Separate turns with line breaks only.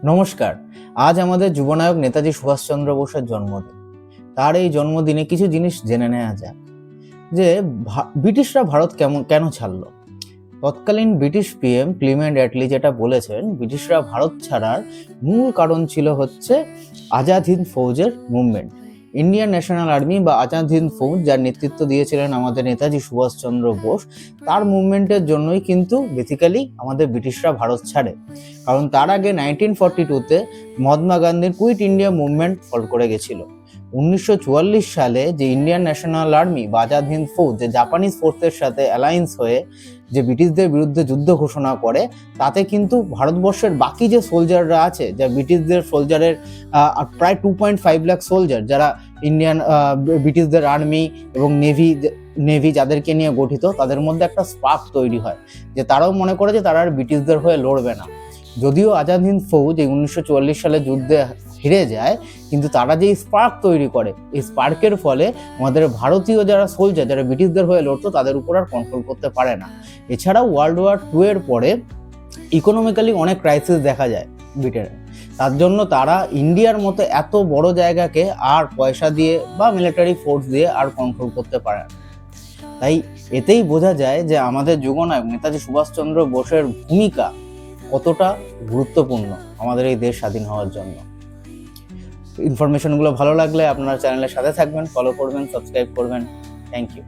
নমস্কার। আজ আমাদের যুবনায়ক নেতাজি সুভাষচন্দ্র বোসের জন্মদিন। তার এই জন্মদিনে কিছু জিনিস জেনে নেওয়া যাক যে ব্রিটিশরা ভারত কেন ছাড়লো। তৎকালীন ব্রিটিশ পিএম ক্লিমেন্ট অ্যাটলি যেটা বলেছেন, ব্রিটিশরা ভারত ছাড়ার মূল কারণ ছিল হচ্ছে আজাদ হিন্দ ফৌজের মুভমেন্ট। ইন্ডিয়ান ন্যাশনাল আর্মি বা আজাদ হিন্দ ফৌজ, যার নেতৃত্ব দিয়েছিলেন আমাদের নেতাজি সুভাষচন্দ্র বোস, তার মুভমেন্টের জন্যই কিন্তু বেসিক্যালি আমাদের ব্রিটিশরা ভারত ছাড়ে। কারণ তার আগে 1942-তে মহাত্মা গান্ধীর কুইট ইন্ডিয়া মুভমেন্ট ফল করে গেছিল। 1944 সালে যে ইন্ডিয়ান ন্যাশনাল আর্মি বা আজাদ হিন্দ ফৌজ যে জাপানিজ ফোর্সের সাথে অ্যালায়েন্স হয়ে যে ব্রিটিশদের বিরুদ্ধে যুদ্ধ ঘোষণা করে, তাতে কিন্তু ভারতবর্ষের বাকি যে সোলজাররা আছে, যা ব্রিটিশদের সোলজারের প্রায় 2.5 লাখ সোলজার, যারা ইন্ডিয়ান ব্রিটিশদের আর্মি এবং নেভি যাদেরকে নিয়ে গঠিত, তাদের মধ্যে একটা স্পার্ক তৈরি হয় যে তারাও মনে করে যে তারা আর ব্রিটিশদের হয়ে লড়বে না। যদিও আজাদ হিন্দ ফৌজ এই 1944 সালে যুদ্ধে হেরে যায়, কিন্তু তারা যে স্পার্ক তৈরি করে, এই স্পার্কের ফলে আমাদের ভারতীয় যারা সোলজার, যারা ব্রিটিশদের হয়ে লড়তো, তাদের উপর আর কন্ট্রোল করতে পারে না। এছাড়াও ওয়ার্ল্ড ওয়ার 2 এর পরে ইকোনমিক্যালি অনেক ক্রাইসিস দেখা যায় ব্রিটেনে। তার জন্য তারা ইন্ডিয়ার মতো এত বড় জায়গাকে আর পয়সা দিয়ে বা মিলিটারি ফোর্স দিয়ে আর কন্ট্রোল করতে পারে না। তাই এতেই বোঝা যায় যে আমাদের যুবনায়ক নেতাজি সুভাষচন্দ্র বোসের ভূমিকা কতটা গুরুত্বপূর্ণ আমাদের এই দেশ স্বাধীন হওয়ার জন্য। ইনফরমেশনগুলো ভালো লাগলে আপনারা চ্যানেলের সাথে থাকবেন, ফলো করবেন, সাবস্ক্রাইব করবেন। Thank you.